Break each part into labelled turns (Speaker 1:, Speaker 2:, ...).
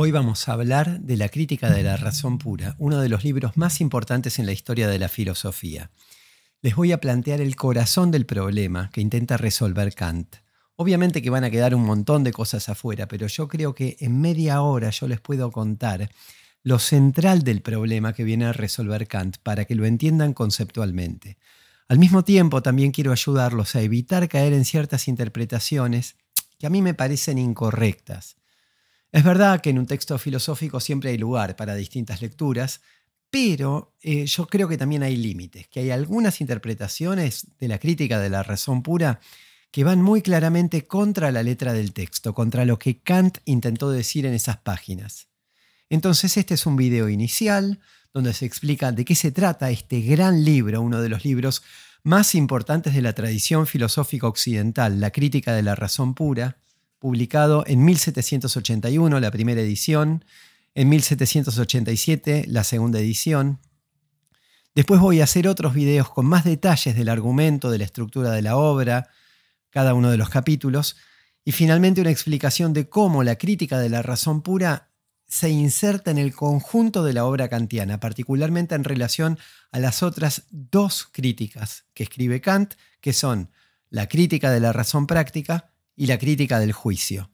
Speaker 1: Hoy vamos a hablar de La crítica de la razón pura, uno de los libros más importantes en la historia de la filosofía. Les voy a plantear el corazón del problema que intenta resolver Kant. Obviamente que van a quedar un montón de cosas afuera, pero yo creo que en media hora yo les puedo contar lo central del problema que viene a resolver Kant para que lo entiendan conceptualmente. Al mismo tiempo, también quiero ayudarlos a evitar caer en ciertas interpretaciones que a mí me parecen incorrectas. Es verdad que en un texto filosófico siempre hay lugar para distintas lecturas, pero yo creo que también hay límites, que hay algunas interpretaciones de la crítica de la razón pura que van muy claramente contra la letra del texto, contra lo que Kant intentó decir en esas páginas. Entonces este es un video inicial donde se explica de qué se trata este gran libro, uno de los libros más importantes de la tradición filosófica occidental, La crítica de la razón pura, publicado en 1781, la primera edición, en 1787, la segunda edición. Después voy a hacer otros videos con más detalles del argumento, de la estructura de la obra, cada uno de los capítulos, y finalmente una explicación de cómo la crítica de la razón pura se inserta en el conjunto de la obra kantiana, particularmente en relación a las otras dos críticas que escribe Kant, que son la crítica de la razón práctica y la crítica del juicio.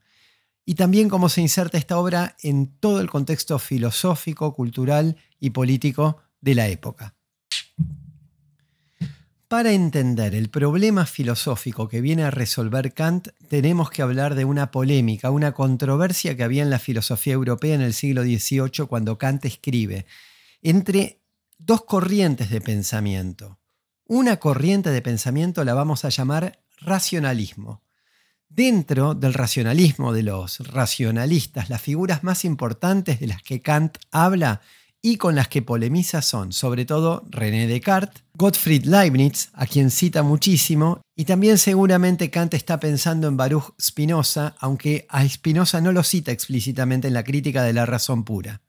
Speaker 1: Y también cómo se inserta esta obra en todo el contexto filosófico, cultural y político de la época. Para entender el problema filosófico que viene a resolver Kant, tenemos que hablar de una polémica, una controversia que había en la filosofía europea en el siglo XVIII cuando Kant escribe, entre dos corrientes de pensamiento. Una corriente de pensamiento la vamos a llamar racionalismo. Dentro del racionalismo de los racionalistas, las figuras más importantes de las que Kant habla y con las que polemiza son, sobre todo, René Descartes, Gottfried Leibniz, a quien cita muchísimo, y también seguramente Kant está pensando en Baruch Spinoza, aunque a Spinoza no lo cita explícitamente en la crítica de la razón pura.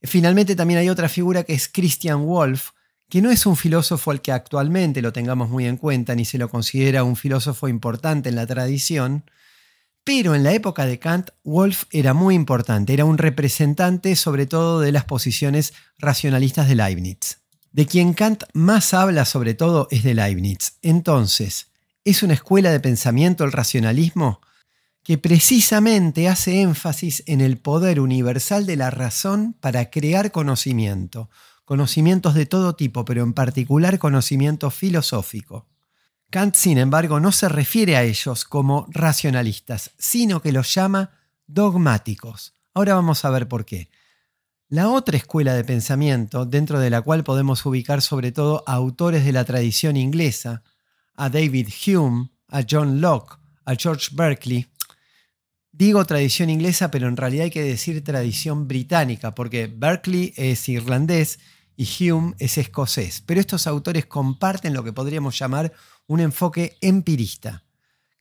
Speaker 1: Finalmente también hay otra figura que es Christian Wolff, que no es un filósofo al que actualmente lo tengamos muy en cuenta, ni se lo considera un filósofo importante en la tradición, pero en la época de Kant, Wolff era muy importante, era un representante sobre todo de las posiciones racionalistas de Leibniz. De quien Kant más habla sobre todo es de Leibniz. Entonces, es una escuela de pensamiento, el racionalismo, que precisamente hace énfasis en el poder universal de la razón para crear conocimiento. Conocimientos de todo tipo, pero en particular conocimiento filosófico. Kant, sin embargo, no se refiere a ellos como racionalistas, sino que los llama dogmáticos. Ahora vamos a ver por qué. La otra escuela de pensamiento, dentro de la cual podemos ubicar sobre todo a autores de la tradición inglesa, a David Hume, a John Locke, a George Berkeley. Digo tradición inglesa, pero en realidad hay que decir tradición británica, porque Berkeley es irlandés y Hume es escocés. Pero estos autores comparten lo que podríamos llamar un enfoque empirista.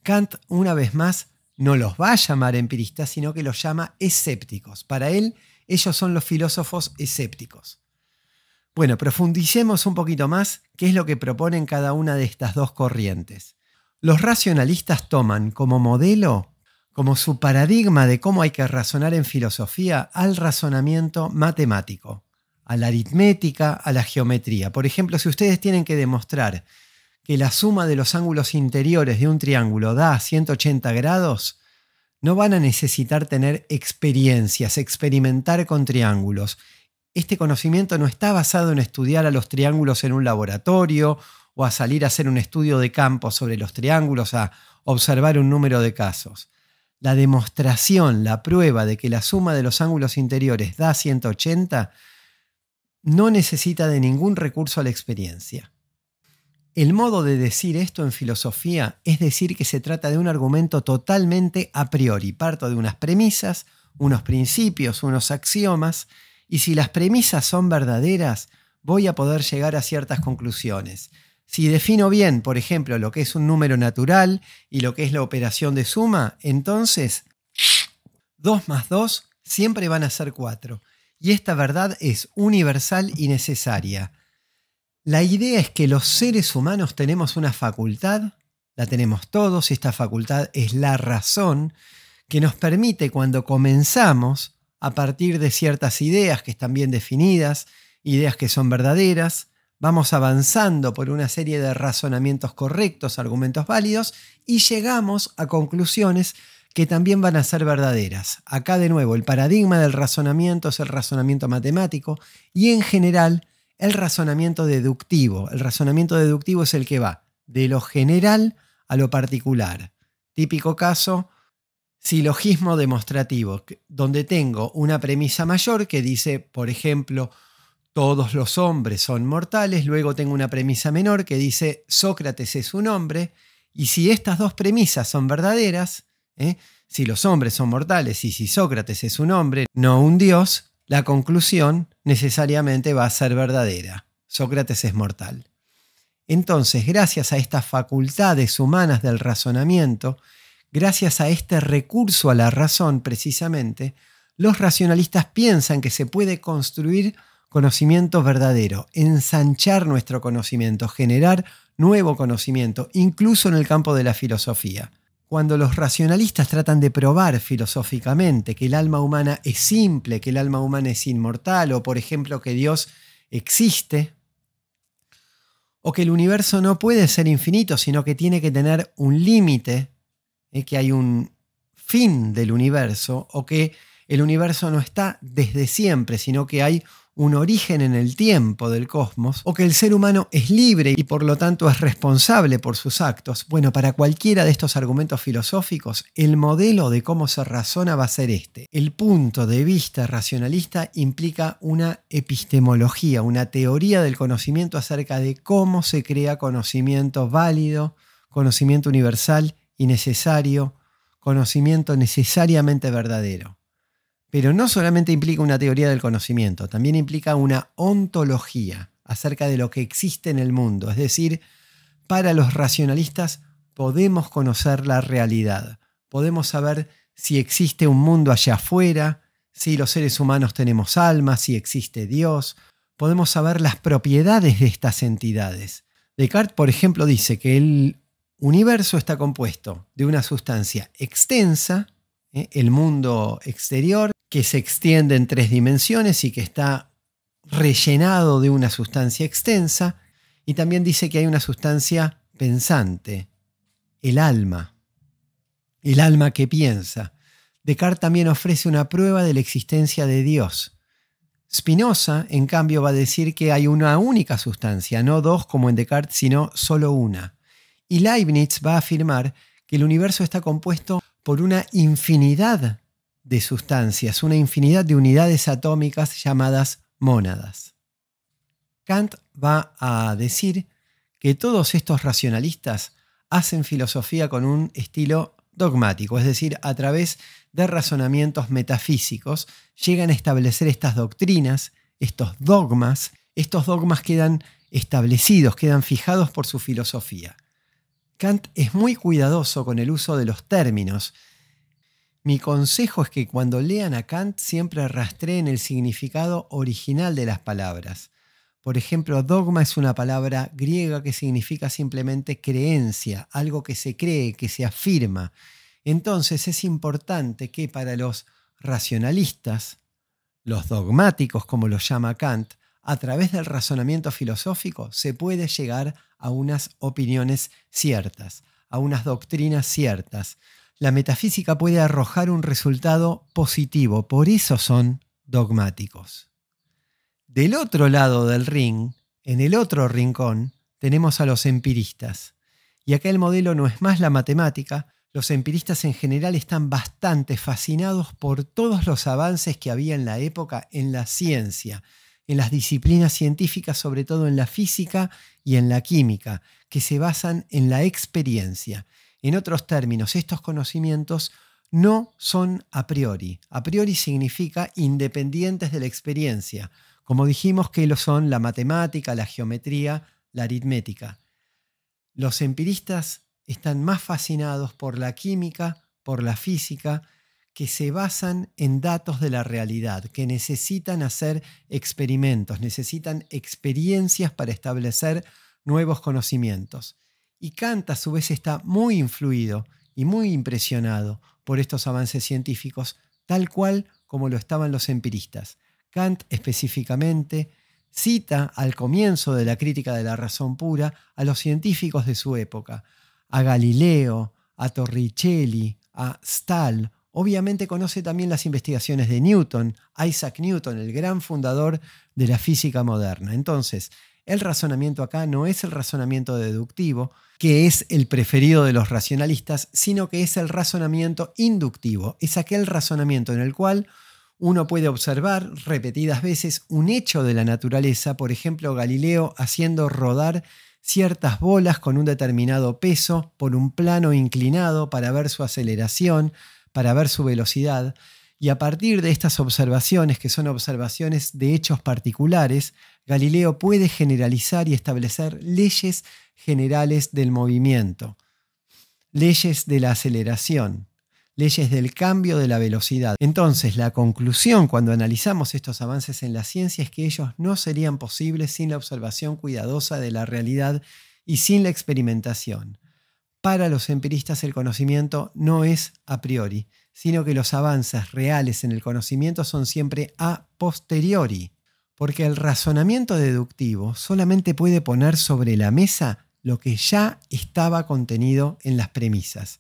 Speaker 1: Kant, una vez más, no los va a llamar empiristas, sino que los llama escépticos. Para él, ellos son los filósofos escépticos. Bueno, profundicemos un poquito más qué es lo que proponen cada una de estas dos corrientes. Los racionalistas toman como modelo, como su paradigma de cómo hay que razonar en filosofía, al razonamiento matemático, a la aritmética, a la geometría. Por ejemplo, si ustedes tienen que demostrar que la suma de los ángulos interiores de un triángulo da 180 grados, no van a necesitar tener experiencias, experimentar con triángulos. Este conocimiento no está basado en estudiar a los triángulos en un laboratorio o a salir a hacer un estudio de campo sobre los triángulos, a observar un número de casos. La demostración, la prueba de que la suma de los ángulos interiores da 180 no necesita de ningún recurso a la experiencia. El modo de decir esto en filosofía es decir que se trata de un argumento totalmente a priori. Parto de unas premisas, unos principios, unos axiomas, y si las premisas son verdaderas, voy a poder llegar a ciertas conclusiones. Si defino bien, por ejemplo, lo que es un número natural y lo que es la operación de suma, entonces 2 más 2 siempre van a ser 4. Y esta verdad es universal y necesaria. La idea es que los seres humanos tenemos una facultad, la tenemos todos, esta facultad es la razón, que nos permite cuando comenzamos a partir de ciertas ideas que están bien definidas, ideas que son verdaderas. Vamos avanzando por una serie de razonamientos correctos, argumentos válidos, y llegamos a conclusiones que también van a ser verdaderas. Acá de nuevo, el paradigma del razonamiento es el razonamiento matemático y en general el razonamiento deductivo. El razonamiento deductivo es el que va de lo general a lo particular. Típico caso, silogismo demostrativo, donde tengo una premisa mayor que dice, por ejemplo, todos los hombres son mortales, luego tengo una premisa menor que dice Sócrates es un hombre, y si estas dos premisas son verdaderas, si los hombres son mortales y si Sócrates es un hombre, no un dios, la conclusión necesariamente va a ser verdadera. Sócrates es mortal. Entonces, gracias a estas facultades humanas del razonamiento, gracias a este recurso a la razón precisamente, los racionalistas piensan que se puede construir conocimiento verdadero, ensanchar nuestro conocimiento, generar nuevo conocimiento, incluso en el campo de la filosofía. Cuando los racionalistas tratan de probar filosóficamente que el alma humana es simple, que el alma humana es inmortal, o por ejemplo que Dios existe, o que el universo no puede ser infinito, sino que tiene que tener un límite, que hay un fin del universo, o que el universo no está desde siempre, sino que hay un origen en el tiempo del cosmos, o que el ser humano es libre y por lo tanto es responsable por sus actos. Bueno, para cualquiera de estos argumentos filosóficos, el modelo de cómo se razona va a ser este. El punto de vista racionalista implica una epistemología, una teoría del conocimiento acerca de cómo se crea conocimiento válido, conocimiento universal y necesario, conocimiento necesariamente verdadero. Pero no solamente implica una teoría del conocimiento, también implica una ontología acerca de lo que existe en el mundo. Es decir, para los racionalistas podemos conocer la realidad, podemos saber si existe un mundo allá afuera, si los seres humanos tenemos alma, si existe Dios, podemos saber las propiedades de estas entidades. Descartes, por ejemplo, dice que el universo está compuesto de una sustancia extensa, el mundo exterior, que se extiende en 3 dimensiones y que está rellenado de una sustancia extensa, y también dice que hay una sustancia pensante, el alma que piensa. Descartes también ofrece una prueba de la existencia de Dios. Spinoza, en cambio, va a decir que hay una única sustancia, no 2 como en Descartes, sino solo una. Y Leibniz va a afirmar que el universo está compuesto por una infinidad de sustancias, una infinidad de unidades atómicas llamadas mónadas. Kant va a decir que todos estos racionalistas hacen filosofía con un estilo dogmático, es decir, a través de razonamientos metafísicos llegan a establecer estas doctrinas, estos dogmas quedan establecidos, quedan fijados por su filosofía. Kant es muy cuidadoso con el uso de los términos. Mi consejo es que cuando lean a Kant siempre rastreen el significado original de las palabras. Por ejemplo, dogma es una palabra griega que significa simplemente creencia, algo que se cree, que se afirma. Entonces es importante que para los racionalistas, los dogmáticos como los llama Kant, a través del razonamiento filosófico se puede llegar a unas opiniones ciertas, a unas doctrinas ciertas. La metafísica puede arrojar un resultado positivo, por eso son dogmáticos. Del otro lado del ring, en el otro rincón, tenemos a los empiristas. Y acá el modelo no es más la matemática. Los empiristas en general están bastante fascinados por todos los avances que había en la época en la ciencia, en las disciplinas científicas, sobre todo en la física y en la química, que se basan en la experiencia. En otros términos, estos conocimientos no son a priori. A priori significa independientes de la experiencia, como dijimos que lo son la matemática, la geometría, la aritmética. Los empiristas están más fascinados por la química, por la física, que se basan en datos de la realidad, que necesitan hacer experimentos, necesitan experiencias para establecer nuevos conocimientos. Y Kant a su vez está muy influido y muy impresionado por estos avances científicos, tal cual como lo estaban los empiristas. Kant específicamente cita al comienzo de la crítica de la razón pura a los científicos de su época, a Galileo, a Torricelli, a Stahl. Obviamente conoce también las investigaciones de Newton, Isaac Newton, el gran fundador de la física moderna. Entonces, el razonamiento acá no es el razonamiento deductivo, que es el preferido de los racionalistas, sino que es el razonamiento inductivo. Es aquel razonamiento en el cual uno puede observar repetidas veces un hecho de la naturaleza, por ejemplo, Galileo haciendo rodar ciertas bolas con un determinado peso por un plano inclinado para ver su aceleración, para ver su velocidad, y a partir de estas observaciones, que son observaciones de hechos particulares, Galileo puede generalizar y establecer leyes generales del movimiento, leyes de la aceleración, leyes del cambio de la velocidad. Entonces, la conclusión cuando analizamos estos avances en la ciencia es que ellos no serían posibles sin la observación cuidadosa de la realidad y sin la experimentación. Para los empiristas el conocimiento no es a priori, sino que los avances reales en el conocimiento son siempre a posteriori, porque el razonamiento deductivo solamente puede poner sobre la mesa lo que ya estaba contenido en las premisas.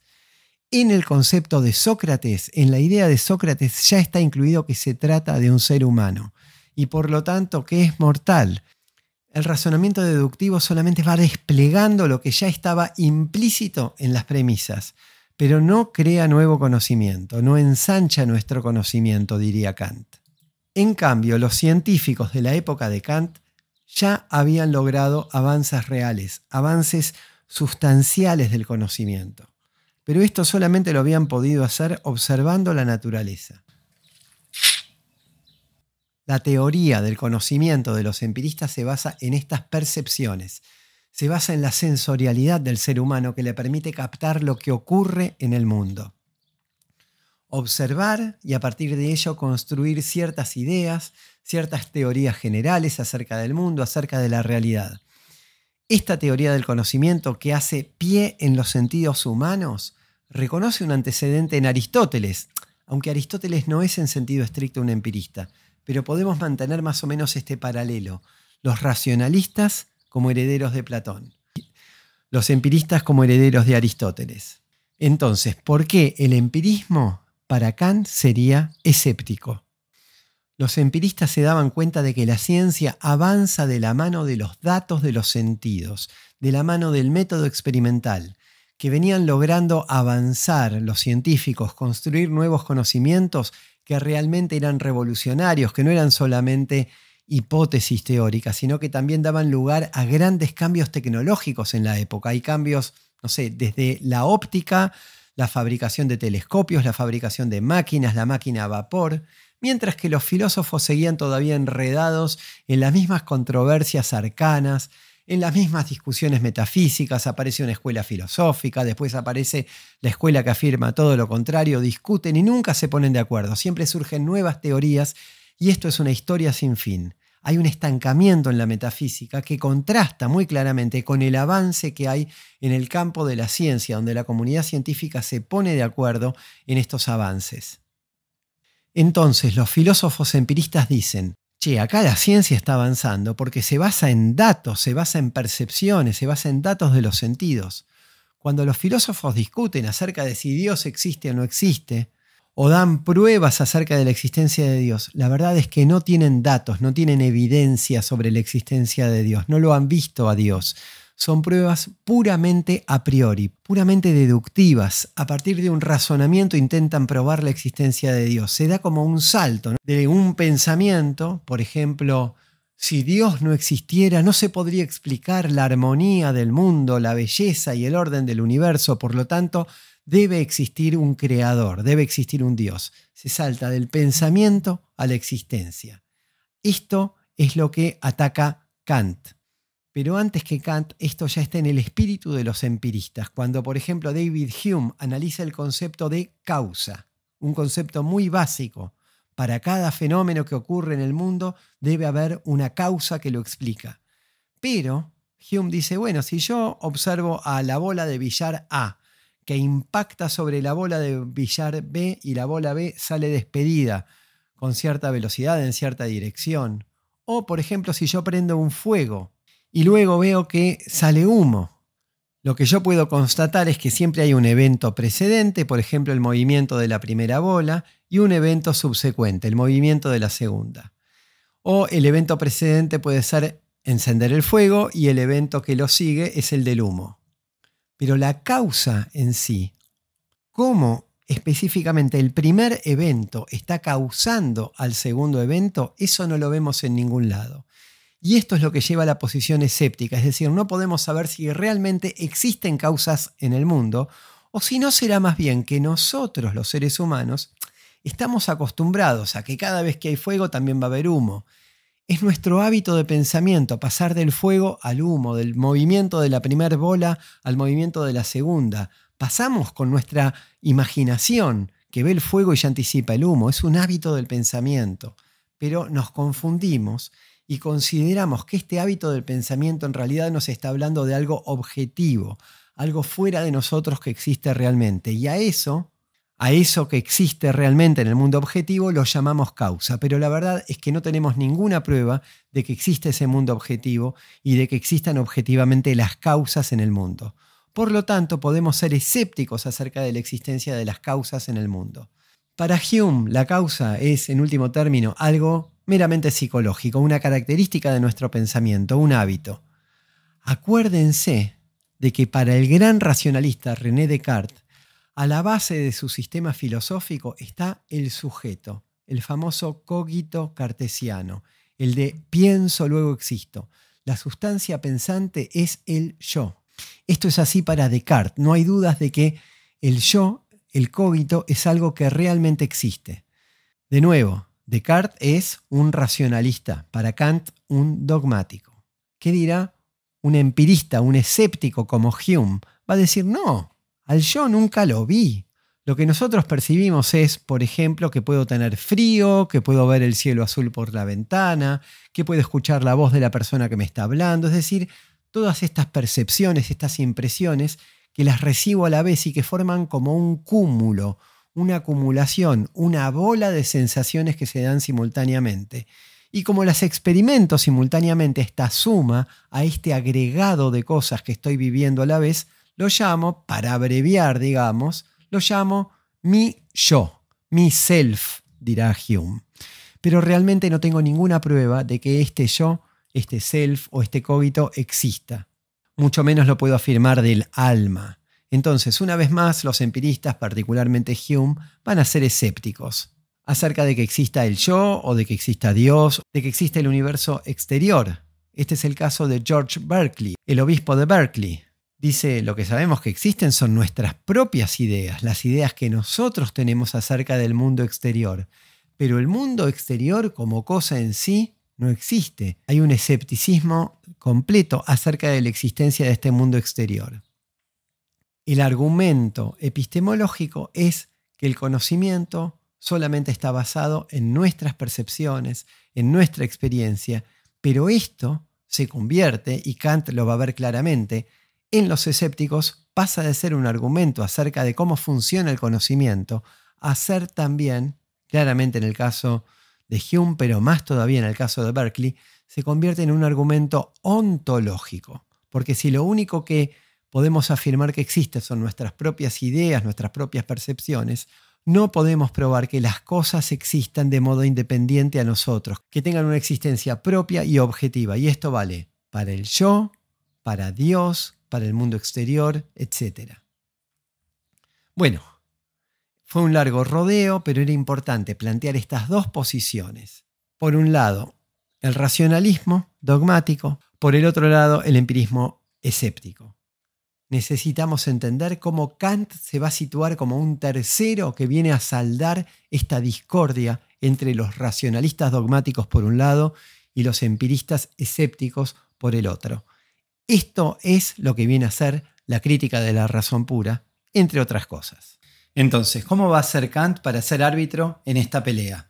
Speaker 1: En el concepto de Sócrates, en la idea de Sócrates ya está incluido que se trata de un ser humano y por lo tanto que es mortal. El razonamiento deductivo solamente va desplegando lo que ya estaba implícito en las premisas, pero no crea nuevo conocimiento, no ensancha nuestro conocimiento, diría Kant. En cambio, los científicos de la época de Kant ya habían logrado avances reales, avances sustanciales del conocimiento. Pero esto solamente lo habían podido hacer observando la naturaleza. La teoría del conocimiento de los empiristas se basa en estas percepciones, se basa en la sensorialidad del ser humano que le permite captar lo que ocurre en el mundo. Observar y a partir de ello construir ciertas ideas, ciertas teorías generales acerca del mundo, acerca de la realidad. Esta teoría del conocimiento que hace pie en los sentidos humanos reconoce un antecedente en Aristóteles, aunque Aristóteles no es en sentido estricto un empirista, pero podemos mantener más o menos este paralelo. Los racionalistas como herederos de Platón, los empiristas como herederos de Aristóteles. Entonces, ¿por qué el empirismo para Kant sería escéptico? Los empiristas se daban cuenta de que la ciencia avanza de la mano de los datos de los sentidos, de la mano del método experimental, que venían logrando avanzar los científicos, construir nuevos conocimientos que realmente eran revolucionarios, que no eran solamente hipótesis teóricas, sino que también daban lugar a grandes cambios tecnológicos en la época. Hay cambios, no sé, desde la óptica, la fabricación de telescopios, la fabricación de máquinas, la máquina a vapor, mientras que los filósofos seguían todavía enredados en las mismas controversias arcanas, en las mismas discusiones metafísicas. Aparece una escuela filosófica, después aparece la escuela que afirma todo lo contrario, discuten y nunca se ponen de acuerdo. Siempre surgen nuevas teorías y esto es una historia sin fin. Hay un estancamiento en la metafísica que contrasta muy claramente con el avance que hay en el campo de la ciencia, donde la comunidad científica se pone de acuerdo en estos avances. Entonces, los filósofos empiristas dicen: che, acá la ciencia está avanzando porque se basa en datos, se basa en percepciones, se basa en datos de los sentidos. Cuando los filósofos discuten acerca de si Dios existe o no existe, o dan pruebas acerca de la existencia de Dios, la verdad es que no tienen datos, no tienen evidencia sobre la existencia de Dios, no lo han visto a Dios. Son pruebas puramente a priori, puramente deductivas. A partir de un razonamiento intentan probar la existencia de Dios. Se da como un salto, ¿no? De un pensamiento, por ejemplo, si Dios no existiera, no se podría explicar la armonía del mundo, la belleza y el orden del universo. Por lo tanto, debe existir un creador, debe existir un Dios. Se salta del pensamiento a la existencia. Esto es lo que ataca Kant. Pero antes que Kant, esto ya está en el espíritu de los empiristas. Cuando, por ejemplo, David Hume analiza el concepto de causa, un concepto muy básico. Para cada fenómeno que ocurre en el mundo debe haber una causa que lo explica. Pero Hume dice, bueno, si yo observo a la bola de billar A, que impacta sobre la bola de billar B y la bola B sale despedida con cierta velocidad en cierta dirección. O, por ejemplo, si yo prendo un fuego y luego veo que sale humo. Lo que yo puedo constatar es que siempre hay un evento precedente, por ejemplo, el movimiento de la primera bola, y un evento subsecuente, el movimiento de la segunda. O el evento precedente puede ser encender el fuego y el evento que lo sigue es el del humo. Pero la causa en sí, cómo específicamente el primer evento está causando al segundo evento, eso no lo vemos en ningún lado. Y esto es lo que lleva a la posición escéptica, es decir, no podemos saber si realmente existen causas en el mundo o si no será más bien que nosotros, los seres humanos, estamos acostumbrados a que cada vez que hay fuego también va a haber humo. Es nuestro hábito de pensamiento pasar del fuego al humo, del movimiento de la primera bola al movimiento de la segunda. Pasamos con nuestra imaginación que ve el fuego y ya anticipa el humo. Es un hábito del pensamiento, pero nos confundimos y consideramos que este hábito del pensamiento en realidad nos está hablando de algo objetivo, algo fuera de nosotros que existe realmente. Y a eso que existe realmente en el mundo objetivo lo llamamos causa. Pero la verdad es que no tenemos ninguna prueba de que existe ese mundo objetivo y de que existan objetivamente las causas en el mundo. Por lo tanto, podemos ser escépticos acerca de la existencia de las causas en el mundo. Para Hume, la causa es, en último término, algo meramente psicológico, una característica de nuestro pensamiento, un hábito. Acuérdense de que para el gran racionalista René Descartes, a la base de su sistema filosófico está el sujeto, el famoso cogito cartesiano, el de pienso, luego existo. La sustancia pensante es el yo. Esto es así para Descartes. No hay dudas de que el yo, el cogito, es algo que realmente existe. De nuevo, Descartes es un racionalista, para Kant un dogmático. ¿Qué dirá un empirista, un escéptico como Hume? Va a decir, no, al yo nunca lo vi. Lo que nosotros percibimos es, por ejemplo, que puedo tener frío, que puedo ver el cielo azul por la ventana, que puedo escuchar la voz de la persona que me está hablando. Es decir, todas estas percepciones, estas impresiones, que las recibo a la vez y que forman como un cúmulo, una acumulación, una bola de sensaciones que se dan simultáneamente. Y como las experimento simultáneamente, esta suma a este agregado de cosas que estoy viviendo a la vez, lo llamo, para abreviar, digamos, lo llamo mi yo, mi self, dirá Hume. Pero realmente no tengo ninguna prueba de que este yo, este self o este cogito exista. Mucho menos lo puedo afirmar del alma. Entonces, una vez más, los empiristas, particularmente Hume, van a ser escépticos acerca de que exista el yo o de que exista Dios, de que exista el universo exterior. Este es el caso de George Berkeley, el obispo de Berkeley. Dice, lo que sabemos que existen son nuestras propias ideas, las ideas que nosotros tenemos acerca del mundo exterior. Pero el mundo exterior como cosa en sí no existe. Hay un escepticismo completo acerca de la existencia de este mundo exterior. El argumento epistemológico es que el conocimiento solamente está basado en nuestras percepciones, en nuestra experiencia, pero esto se convierte, y Kant lo va a ver claramente, en los escépticos pasa de ser un argumento acerca de cómo funciona el conocimiento a ser también, claramente en el caso de Hume, pero más todavía en el caso de Berkeley, se convierte en un argumento ontológico. Porque si lo único que podemos afirmar que existe son nuestras propias ideas, nuestras propias percepciones, no podemos probar que las cosas existan de modo independiente a nosotros, que tengan una existencia propia y objetiva. Y esto vale para el yo, para Dios, para el mundo exterior, etc. Bueno, fue un largo rodeo, pero era importante plantear estas dos posiciones. Por un lado, el racionalismo dogmático, por el otro lado, el empirismo escéptico. Necesitamos entender cómo Kant se va a situar como un tercero que viene a saldar esta discordia entre los racionalistas dogmáticos por un lado y los empiristas escépticos por el otro. Esto es lo que viene a ser la crítica de la razón pura, entre otras cosas. Entonces, ¿cómo va a ser Kant para ser árbitro en esta pelea?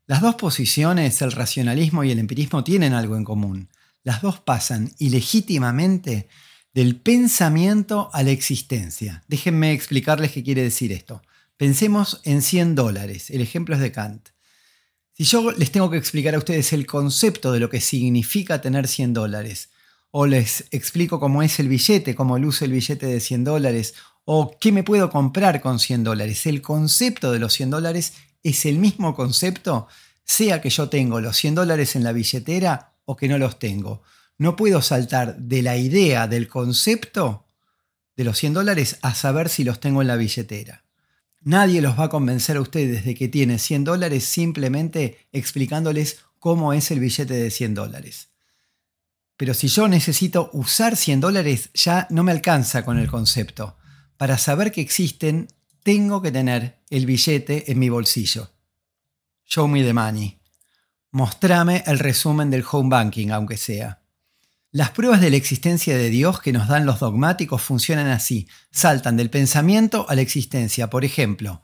Speaker 1: Las dos posiciones, el racionalismo y el empirismo, tienen algo en común. Las dos pasan ilegítimamente del pensamiento a la existencia. Déjenme explicarles qué quiere decir esto. Pensemos en $100. El ejemplo es de Kant. Si yo les tengo que explicar a ustedes el concepto de lo que significa tener $100, o les explico cómo es el billete, cómo luce el billete de $100, o qué me puedo comprar con $100, el concepto de los $100 es el mismo concepto, sea que yo tengo los $100 en la billetera o que no los tengo. No puedo saltar de la idea del concepto de los $100 a saber si los tengo en la billetera. Nadie los va a convencer a ustedes de que tiene $100 simplemente explicándoles cómo es el billete de $100. Pero si yo necesito usar $100, ya no me alcanza con el concepto. Para saber que existen, tengo que tener el billete en mi bolsillo. Show me the money. Mostrame el resumen del home banking, aunque sea. Las pruebas de la existencia de Dios que nos dan los dogmáticos funcionan así. Saltan del pensamiento a la existencia. Por ejemplo,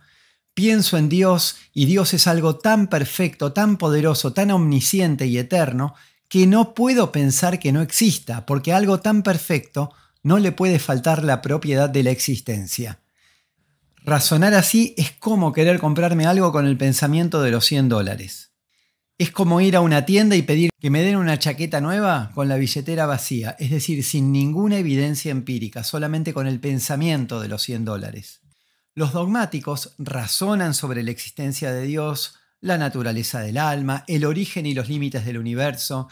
Speaker 1: pienso en Dios y Dios es algo tan perfecto, tan poderoso, tan omnisciente y eterno que no puedo pensar que no exista, porque a algo tan perfecto no le puede faltar la propiedad de la existencia. Razonar así es como querer comprarme algo con el pensamiento de los $100. Es como ir a una tienda y pedir que me den una chaqueta nueva con la billetera vacía, es decir, sin ninguna evidencia empírica, solamente con el pensamiento de los $100. Los dogmáticos razonan sobre la existencia de Dios, la naturaleza del alma, el origen y los límites del universo,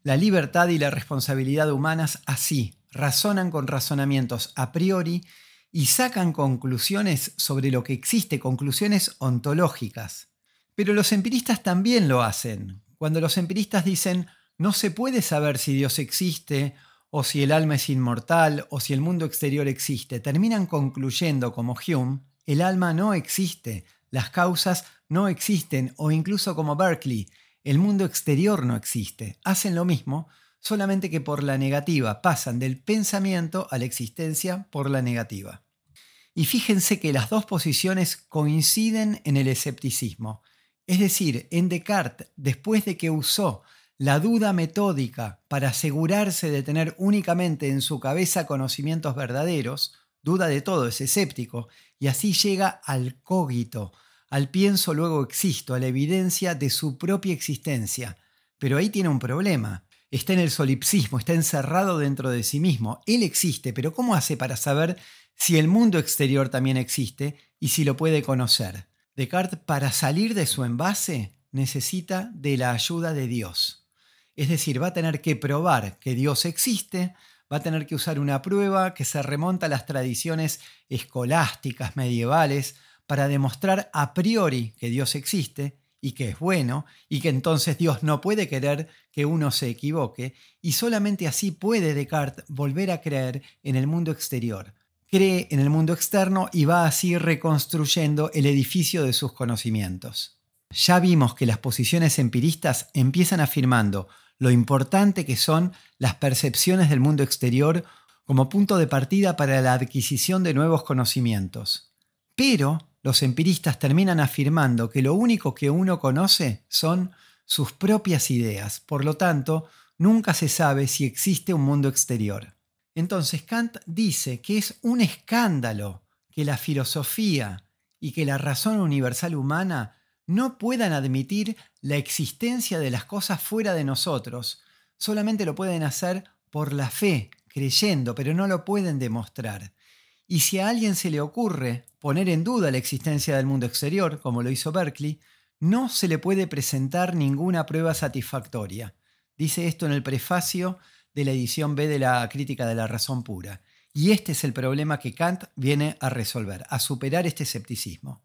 Speaker 1: la libertad y la responsabilidad humanas así, razonan con razonamientos a priori y sacan conclusiones sobre lo que existe, conclusiones ontológicas. Pero los empiristas también lo hacen. Cuando los empiristas dicen no se puede saber si Dios existe, o si el alma es inmortal, o si el mundo exterior existe, terminan concluyendo como Hume, el alma no existe, las causas no existen, o incluso como Berkeley, el mundo exterior no existe. Hacen lo mismo, solamente que por la negativa, pasan del pensamiento a la existencia por la negativa. Y fíjense que las dos posiciones coinciden en el escepticismo. Es decir, en Descartes, después de que usó la duda metódica para asegurarse de tener únicamente en su cabeza conocimientos verdaderos, duda de todo, es escéptico, y así llega al cogito, al pienso luego existo, a la evidencia de su propia existencia. Pero ahí tiene un problema. Está en el solipsismo, está encerrado dentro de sí mismo. Él existe, pero ¿cómo hace para saber si el mundo exterior también existe y si lo puede conocer? Descartes, para salir de su envase, necesita de la ayuda de Dios. Es decir, va a tener que probar que Dios existe, va a tener que usar una prueba que se remonta a las tradiciones escolásticas medievales para demostrar a priori que Dios existe y que es bueno, y que entonces Dios no puede querer que uno se equivoque, y solamente así puede Descartes volver a creer en el mundo exterior. Cree en el mundo externo y va así reconstruyendo el edificio de sus conocimientos. Ya vimos que las posiciones empiristas empiezan afirmando lo importante que son las percepciones del mundo exterior como punto de partida para la adquisición de nuevos conocimientos. Pero los empiristas terminan afirmando que lo único que uno conoce son sus propias ideas, por lo tanto, nunca se sabe si existe un mundo exterior. Entonces Kant dice que es un escándalo que la filosofía y que la razón universal humana no puedan admitir la existencia de las cosas fuera de nosotros. Solamente lo pueden hacer por la fe, creyendo, pero no lo pueden demostrar. Y si a alguien se le ocurre poner en duda la existencia del mundo exterior, como lo hizo Berkeley, no se le puede presentar ninguna prueba satisfactoria. Dice esto en el prefacio de la edición B de la Crítica de la Razón Pura. Y este es el problema que Kant viene a resolver, a superar este escepticismo.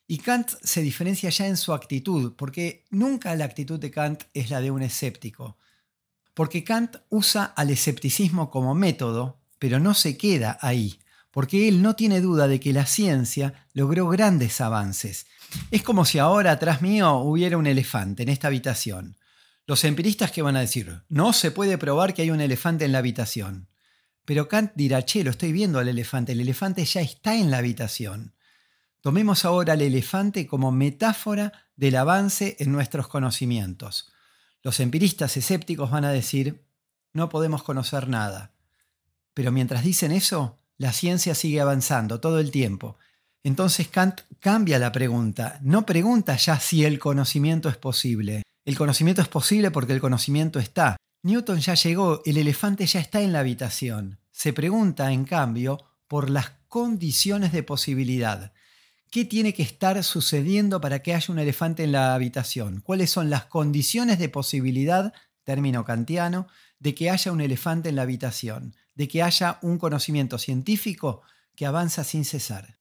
Speaker 1: Y Kant se diferencia ya en su actitud, porque nunca la actitud de Kant es la de un escéptico. Porque Kant usa al escepticismo como método, pero no se queda ahí, porque él no tiene duda de que la ciencia logró grandes avances. Es como si ahora atrás mío hubiera un elefante en esta habitación. Los empiristas que van a decir, no se puede probar que hay un elefante en la habitación. Pero Kant dirá, che, lo estoy viendo al elefante, el elefante ya está en la habitación. Tomemos ahora al elefante como metáfora del avance en nuestros conocimientos. Los empiristas escépticos van a decir, no podemos conocer nada. Pero mientras dicen eso, la ciencia sigue avanzando todo el tiempo. Entonces Kant cambia la pregunta. No pregunta ya si el conocimiento es posible. El conocimiento es posible porque el conocimiento está. Newton ya llegó, el elefante ya está en la habitación. Se pregunta, en cambio, por las condiciones de posibilidad. ¿Qué tiene que estar sucediendo para que haya un elefante en la habitación? ¿Cuáles son las condiciones de posibilidad, término kantiano, de que haya un elefante en la habitación? De que haya un conocimiento científico que avanza sin cesar.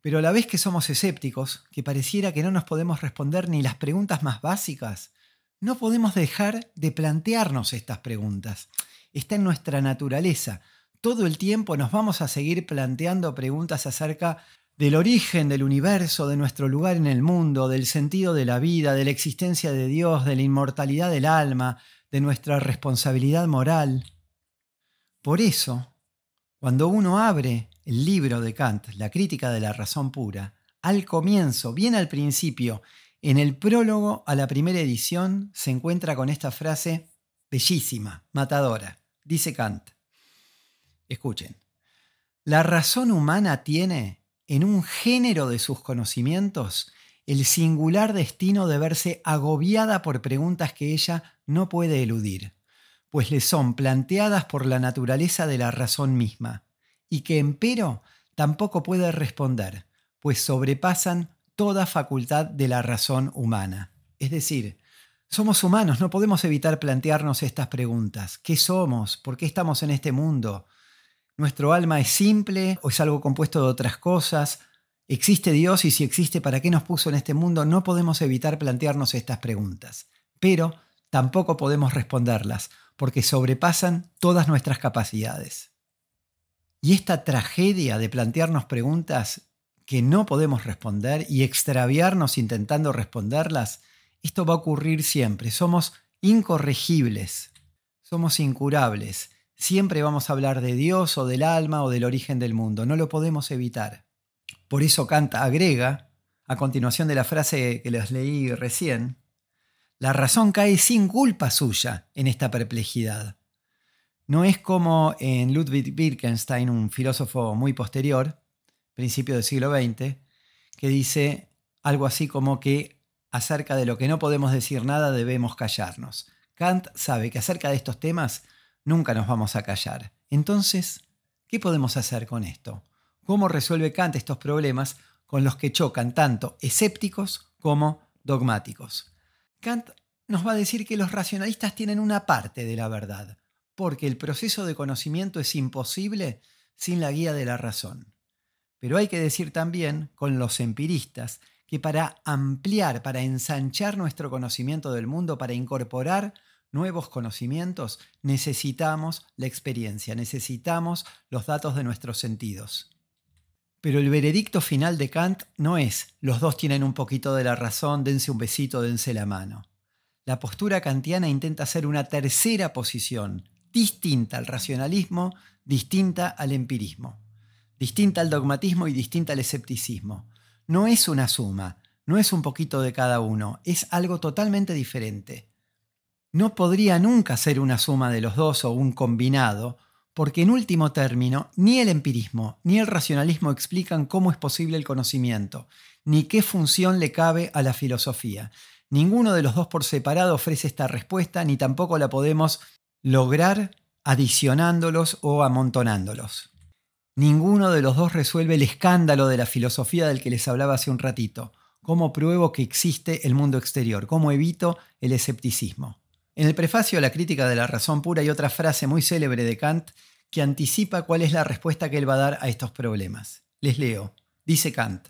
Speaker 1: Pero a la vez que somos escépticos, que pareciera que no nos podemos responder ni las preguntas más básicas, no podemos dejar de plantearnos estas preguntas. Está en nuestra naturaleza. Todo el tiempo nos vamos a seguir planteando preguntas acerca del origen del universo, de nuestro lugar en el mundo, del sentido de la vida, de la existencia de Dios, de la inmortalidad del alma, de nuestra responsabilidad moral. Por eso, cuando uno abre el libro de Kant, La crítica de la razón pura, al comienzo, bien al principio, en el prólogo a la primera edición, se encuentra con esta frase bellísima, matadora. Dice Kant, escuchen, la razón humana tiene en un género de sus conocimientos el singular destino de verse agobiada por preguntas que ella no puede eludir, pues le son planteadas por la naturaleza de la razón misma, y que empero tampoco puede responder, pues sobrepasan toda facultad de la razón humana. Es decir, somos humanos, no podemos evitar plantearnos estas preguntas. ¿Qué somos? ¿Por qué estamos en este mundo? ¿Nuestro alma es simple o es algo compuesto de otras cosas? ¿Existe Dios? Y si existe, ¿para qué nos puso en este mundo? No podemos evitar plantearnos estas preguntas, pero tampoco podemos responderlas, porque sobrepasan todas nuestras capacidades. Y esta tragedia de plantearnos preguntas que no podemos responder y extraviarnos intentando responderlas, esto va a ocurrir siempre. Somos incorregibles, somos incurables. Siempre vamos a hablar de Dios o del alma o del origen del mundo. No lo podemos evitar. Por eso Kant agrega, a continuación de la frase que les leí recién, la razón cae sin culpa suya en esta perplejidad. No es como en Ludwig Wittgenstein, un filósofo muy posterior, principio del siglo XX, que dice algo así como que acerca de lo que no podemos decir nada debemos callarnos. Kant sabe que acerca de estos temas nunca nos vamos a callar. Entonces, ¿qué podemos hacer con esto? ¿Cómo resuelve Kant estos problemas con los que chocan tanto escépticos como dogmáticos? Kant nos va a decir que los racionalistas tienen una parte de la verdad, porque el proceso de conocimiento es imposible sin la guía de la razón. Pero hay que decir también, con los empiristas, que para ampliar, para ensanchar nuestro conocimiento del mundo, para incorporar nuevos conocimientos, necesitamos la experiencia, necesitamos los datos de nuestros sentidos. Pero el veredicto final de Kant no es los dos tienen un poquito de la razón, dense un besito, dense la mano. La postura kantiana intenta ser una tercera posición, distinta al racionalismo, distinta al empirismo, distinta al dogmatismo y distinta al escepticismo. No es una suma, no es un poquito de cada uno, es algo totalmente diferente. No podría nunca ser una suma de los dos o un combinado, porque en último término, ni el empirismo ni el racionalismo explican cómo es posible el conocimiento, ni qué función le cabe a la filosofía. Ninguno de los dos por separado ofrece esta respuesta, ni tampoco la podemos lograr adicionándolos o amontonándolos. Ninguno de los dos resuelve el escándalo de la filosofía del que les hablaba hace un ratito. ¿Cómo pruebo que existe el mundo exterior? ¿Cómo evito el escepticismo? En el prefacio a la crítica de la razón pura hay otra frase muy célebre de Kant que anticipa cuál es la respuesta que él va a dar a estos problemas. Les leo. Dice Kant,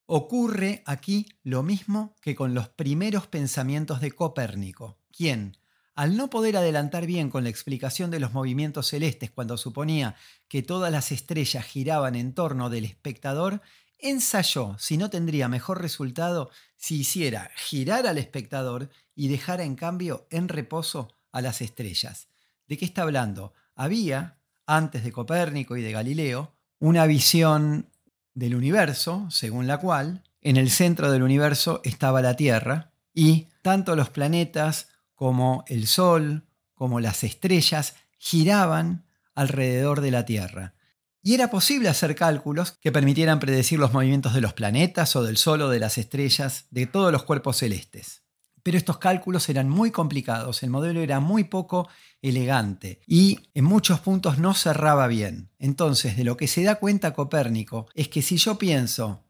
Speaker 1: ocurre aquí lo mismo que con los primeros pensamientos de Copérnico, quien, al no poder adelantar bien con la explicación de los movimientos celestes cuando suponía que todas las estrellas giraban en torno del espectador, ensayó si no tendría mejor resultado si hiciera girar al espectador y dejara en cambio en reposo a las estrellas. ¿De qué está hablando? Había, antes de Copérnico y de Galileo, una visión del universo, según la cual en el centro del universo estaba la Tierra y tanto los planetas como el Sol, como las estrellas, giraban alrededor de la Tierra. Y era posible hacer cálculos que permitieran predecir los movimientos de los planetas o del Sol o de las estrellas, de todos los cuerpos celestes. Pero estos cálculos eran muy complicados, el modelo era muy poco elegante y en muchos puntos no cerraba bien. Entonces, de lo que se da cuenta Copérnico es que si yo pienso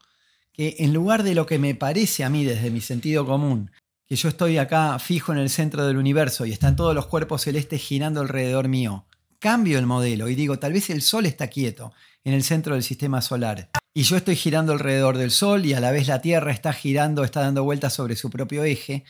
Speaker 1: que en lugar de lo que me parece a mí desde mi sentido común, que yo estoy acá fijo en el centro del universo y están todos los cuerpos celestes girando alrededor mío, cambio el modelo y digo, tal vez el Sol está quieto en el centro del sistema solar y yo estoy girando alrededor del Sol y a la vez la Tierra está girando, está dando vueltas sobre su propio eje,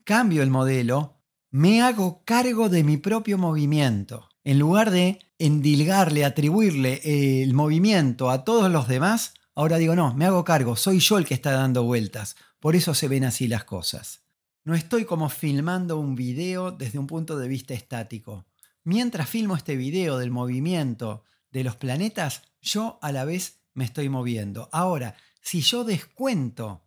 Speaker 1: cambio el modelo, me hago cargo de mi propio movimiento. En lugar de endilgarle, atribuirle el movimiento a todos los demás, ahora digo, no, me hago cargo, soy yo el que está dando vueltas. Por eso se ven así las cosas. No estoy como filmando un video desde un punto de vista estático. Mientras filmo este video del movimiento de los planetas, yo a la vez me estoy moviendo. Ahora, si yo descuento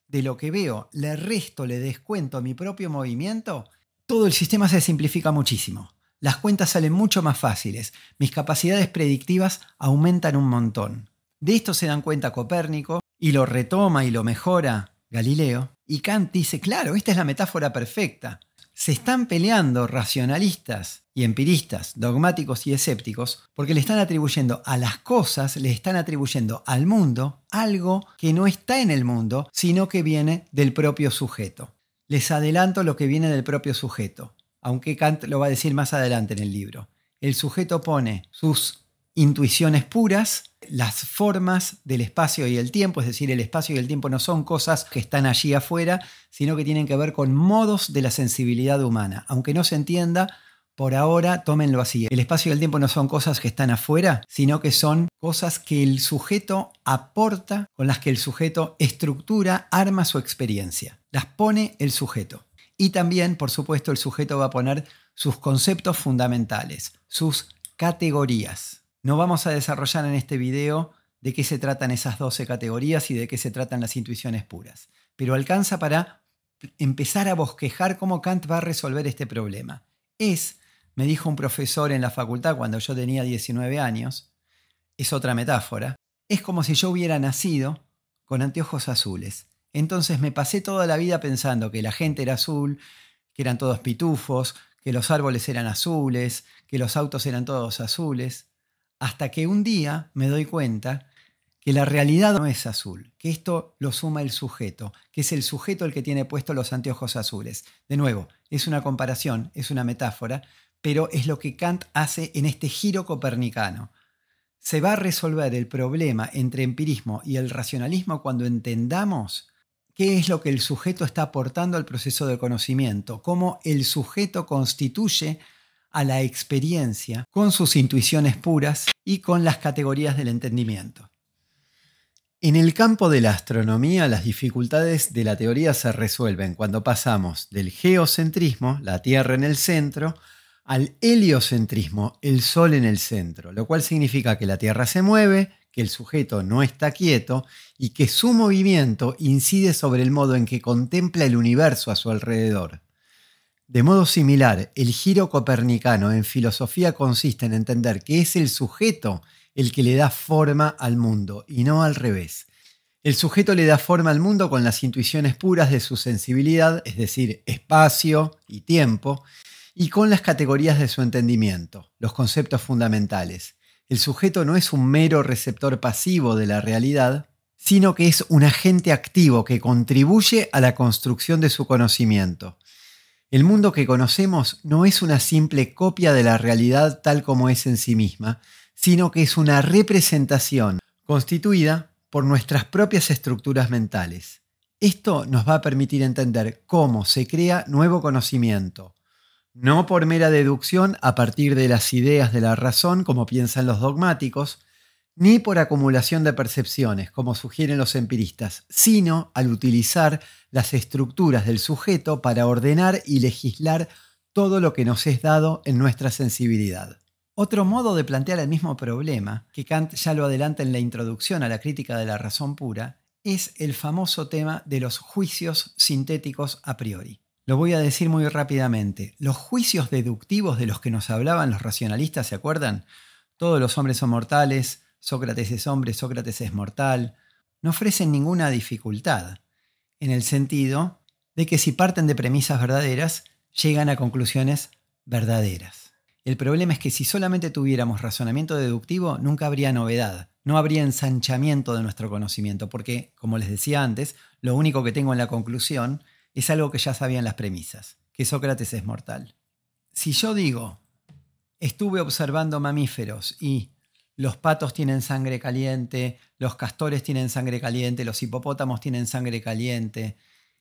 Speaker 1: de lo que veo, le descuento mi propio movimiento, todo el sistema se simplifica muchísimo. Las cuentas salen mucho más fáciles. Mis capacidades predictivas aumentan un montón. De esto se dan cuenta Copérnico y lo retoma y lo mejora Galileo. Y Kant dice, claro, esta es la metáfora perfecta. Se están peleando racionalistas y empiristas, dogmáticos y escépticos, porque le están atribuyendo a las cosas, le están atribuyendo al mundo algo que no está en el mundo, sino que viene del propio sujeto. Les adelanto lo que viene del propio sujeto, aunque Kant lo va a decir más adelante en el libro. El sujeto pone sus intuiciones puras, las formas del espacio y el tiempo, es decir, el espacio y el tiempo no son cosas que están allí afuera, sino que tienen que ver con modos de la sensibilidad humana. Aunque no se entienda, por ahora tómenlo así. El espacio y el tiempo no son cosas que están afuera, sino que son cosas que el sujeto aporta, con las que el sujeto estructura, arma su experiencia. Las pone el sujeto. Y también, por supuesto, el sujeto va a poner sus conceptos fundamentales, sus categorías. No vamos a desarrollar en este video de qué se tratan esas 12 categorías y de qué se tratan las intuiciones puras, pero alcanza para empezar a bosquejar cómo Kant va a resolver este problema. Me dijo un profesor en la facultad cuando yo tenía 19 años, es otra metáfora, es como si yo hubiera nacido con anteojos azules. Entonces me pasé toda la vida pensando que la gente era azul, que eran todos pitufos, que los árboles eran azules, que los autos eran todos azules, hasta que un día me doy cuenta que la realidad no es azul, que esto lo suma el sujeto, que es el sujeto el que tiene puestos los anteojos azules. De nuevo, es una comparación, es una metáfora, pero es lo que Kant hace en este giro copernicano. Se va a resolver el problema entre empirismo y el racionalismo cuando entendamos qué es lo que el sujeto está aportando al proceso de conocimiento, cómo el sujeto constituye a la experiencia con sus intuiciones puras y con las categorías del entendimiento. En el campo de la astronomía, las dificultades de la teoría se resuelven cuando pasamos del geocentrismo, la Tierra en el centro, al heliocentrismo, el Sol en el centro, lo cual significa que la Tierra se mueve, que el sujeto no está quieto y que su movimiento incide sobre el modo en que contempla el universo a su alrededor. De modo similar, el giro copernicano en filosofía consiste en entender que es el sujeto el que le da forma al mundo y no al revés. El sujeto le da forma al mundo con las intuiciones puras de su sensibilidad, es decir, espacio y tiempo, y con las categorías de su entendimiento, los conceptos fundamentales. El sujeto no es un mero receptor pasivo de la realidad, sino que es un agente activo que contribuye a la construcción de su conocimiento. El mundo que conocemos no es una simple copia de la realidad tal como es en sí misma, sino que es una representación constituida por nuestras propias estructuras mentales. Esto nos va a permitir entender cómo se crea nuevo conocimiento, no por mera deducción a partir de las ideas de la razón, como piensan los dogmáticos, ni por acumulación de percepciones, como sugieren los empiristas, sino al utilizar las estructuras del sujeto para ordenar y legislar todo lo que nos es dado en nuestra sensibilidad. Otro modo de plantear el mismo problema, que Kant ya lo adelanta en la introducción a la crítica de la razón pura, es el famoso tema de los juicios sintéticos a priori. Lo voy a decir muy rápidamente. Los juicios deductivos de los que nos hablaban los racionalistas, ¿se acuerdan? Todos los hombres son mortales, Sócrates es hombre, Sócrates es mortal, no ofrecen ninguna dificultad, en el sentido de que si parten de premisas verdaderas, llegan a conclusiones verdaderas. El problema es que si solamente tuviéramos razonamiento deductivo, nunca habría novedad, no habría ensanchamiento de nuestro conocimiento, porque, como les decía antes, lo único que tengo en la conclusión es algo que ya sabían las premisas, que Sócrates es mortal. Si yo digo, estuve observando mamíferos y los patos tienen sangre caliente, los castores tienen sangre caliente, los hipopótamos tienen sangre caliente,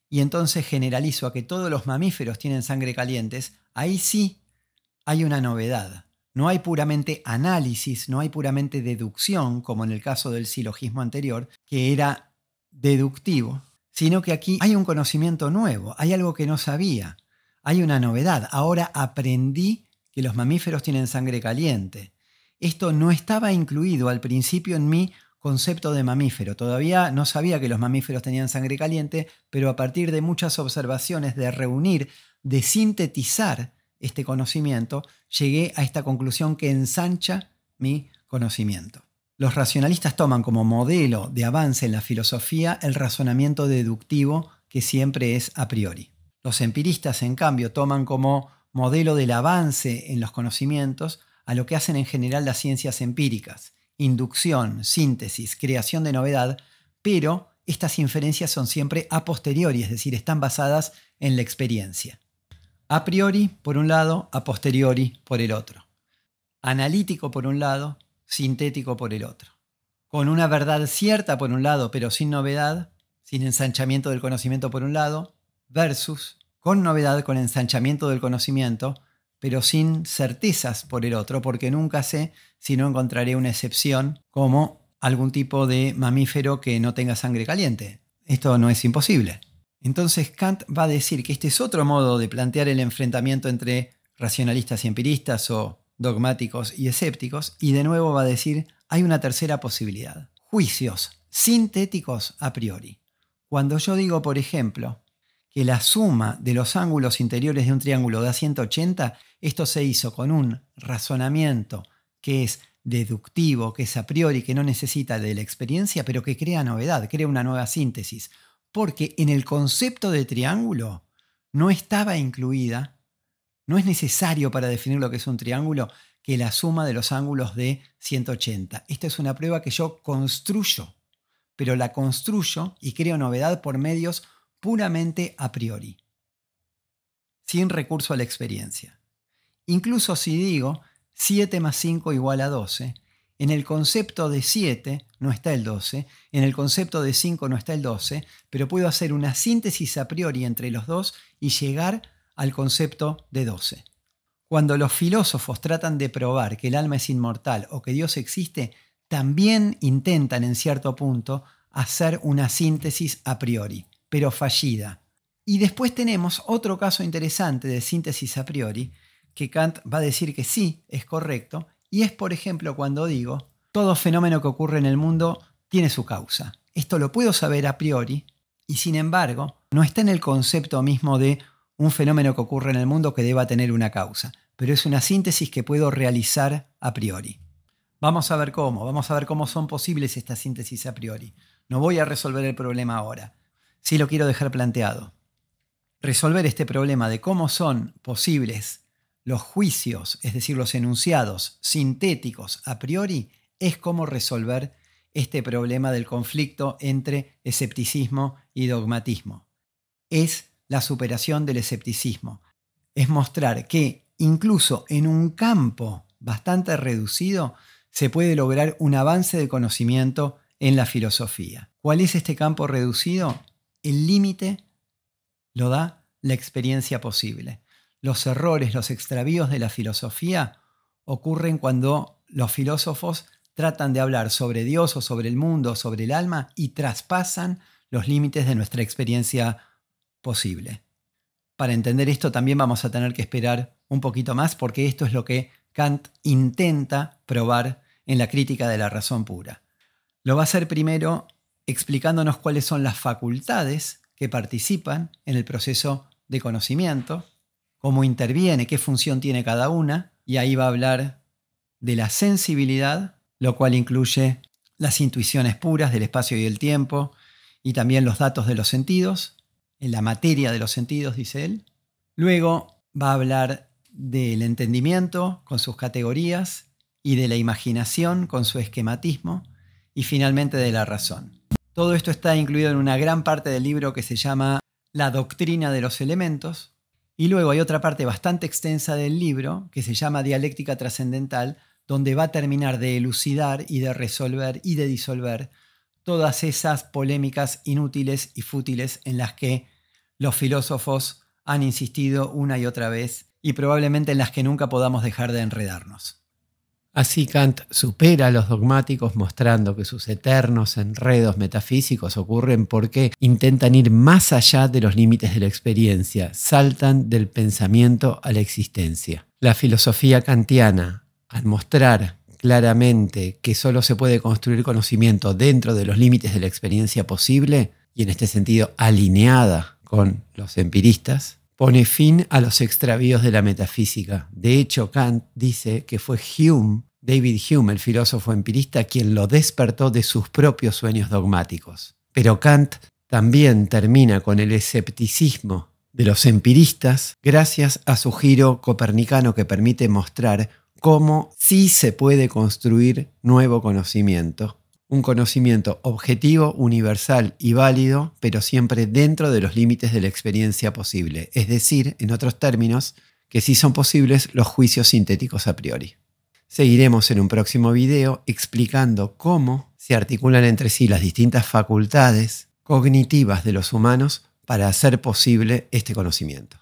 Speaker 1: y entonces generalizo a que todos los mamíferos tienen sangre calientes, ahí sí hay una novedad. No hay puramente análisis, no hay puramente deducción, como en el caso del silogismo anterior, que era deductivo, sino que aquí hay un conocimiento nuevo, hay algo que no sabía, hay una novedad. Ahora aprendí que los mamíferos tienen sangre caliente. Esto no estaba incluido al principio en mi concepto de mamífero. Todavía no sabía que los mamíferos tenían sangre caliente, pero a partir de muchas observaciones, de reunir, de sintetizar este conocimiento, llegué a esta conclusión que ensancha mi conocimiento. Los racionalistas toman como modelo de avance en la filosofía el razonamiento deductivo, que siempre es a priori. Los empiristas, en cambio, toman como modelo del avance en los conocimientos a lo que hacen en general las ciencias empíricas: inducción, síntesis, creación de novedad, pero estas inferencias son siempre a posteriori, es decir, están basadas en la experiencia. A priori por un lado, a posteriori por el otro. Analítico por un lado, sintético por el otro. Con una verdad cierta por un lado, pero sin novedad, sin ensanchamiento del conocimiento por un lado, versus con novedad, con ensanchamiento del conocimiento, pero sin certezas por el otro, porque nunca sé si no encontraré una excepción como algún tipo de mamífero que no tenga sangre caliente. Esto no es imposible. Entonces Kant va a decir que este es otro modo de plantear el enfrentamiento entre racionalistas y empiristas o dogmáticos y escépticos, y de nuevo va a decir, hay una tercera posibilidad: juicios sintéticos a priori. Cuando yo digo, por ejemplo, que la suma de los ángulos interiores de un triángulo da 180, esto se hizo con un razonamiento que es deductivo, que es a priori, que no necesita de la experiencia, pero que crea novedad, crea una nueva síntesis. Porque en el concepto de triángulo no estaba incluida, no es necesario para definir lo que es un triángulo, que la suma de los ángulos de 180. Esta es una prueba que yo construyo, pero la construyo y creo novedad por medios puramente a priori, sin recurso a la experiencia. Incluso si digo 7 más 5 igual a 12, en el concepto de 7 no está el 12, en el concepto de 5 no está el 12, pero puedo hacer una síntesis a priori entre los dos y llegar al concepto de 12. Cuando los filósofos tratan de probar que el alma es inmortal o que Dios existe, también intentan en cierto punto hacer una síntesis a priori, pero fallida. Y después tenemos otro caso interesante de síntesis a priori, que Kant va a decir que sí, es correcto, y es, por ejemplo, cuando digo, todo fenómeno que ocurre en el mundo tiene su causa. Esto lo puedo saber a priori, y sin embargo, no está en el concepto mismo de un fenómeno que ocurre en el mundo que deba tener una causa, pero es una síntesis que puedo realizar a priori. Vamos a ver cómo son posibles estas síntesis a priori. No voy a resolver el problema ahora. Sí lo quiero dejar planteado. Resolver este problema de cómo son posibles los juicios, es decir, los enunciados sintéticos a priori, es como resolver este problema del conflicto entre escepticismo y dogmatismo. Es la superación del escepticismo. Es mostrar que incluso en un campo bastante reducido se puede lograr un avance de conocimiento en la filosofía. ¿Cuál es este campo reducido? El límite lo da la experiencia posible. Los errores, los extravíos de la filosofía ocurren cuando los filósofos tratan de hablar sobre Dios o sobre el mundo, sobre el alma, y traspasan los límites de nuestra experiencia posible. Para entender esto también vamos a tener que esperar un poquito más, porque esto es lo que Kant intenta probar en la crítica de la razón pura. Lo va a hacer primero explicándonos cuáles son las facultades que participan en el proceso de conocimiento, cómo interviene, qué función tiene cada una, y ahí va a hablar de la sensibilidad, lo cual incluye las intuiciones puras del espacio y el tiempo, y también los datos de los sentidos, en la materia de los sentidos, dice él. Luego va a hablar del entendimiento con sus categorías y de la imaginación con su esquematismo y finalmente de la razón. Todo esto está incluido en una gran parte del libro que se llama La doctrina de los elementos, y luego hay otra parte bastante extensa del libro que se llama Dialéctica trascendental, donde va a terminar de elucidar y de resolver y de disolver todas esas polémicas inútiles y fútiles en las que los filósofos han insistido una y otra vez y probablemente en las que nunca podamos dejar de enredarnos. Así Kant supera a los dogmáticos mostrando que sus eternos enredos metafísicos ocurren porque intentan ir más allá de los límites de la experiencia, saltan del pensamiento a la existencia. La filosofía kantiana, al mostrar claramente que solo se puede construir conocimiento dentro de los límites de la experiencia posible, y en este sentido alineada con los empiristas, pone fin a los extravíos de la metafísica. De hecho, Kant dice que fue David Hume, el filósofo empirista, quien lo despertó de sus propios sueños dogmáticos. Pero Kant también termina con el escepticismo de los empiristas gracias a su giro copernicano que permite mostrar cómo sí se puede construir nuevo conocimiento. Un conocimiento objetivo, universal y válido, pero siempre dentro de los límites de la experiencia posible. Es decir, en otros términos, que sí son posibles los juicios sintéticos a priori. Seguiremos en un próximo video explicando cómo se articulan entre sí las distintas facultades cognitivas de los humanos para hacer posible este conocimiento.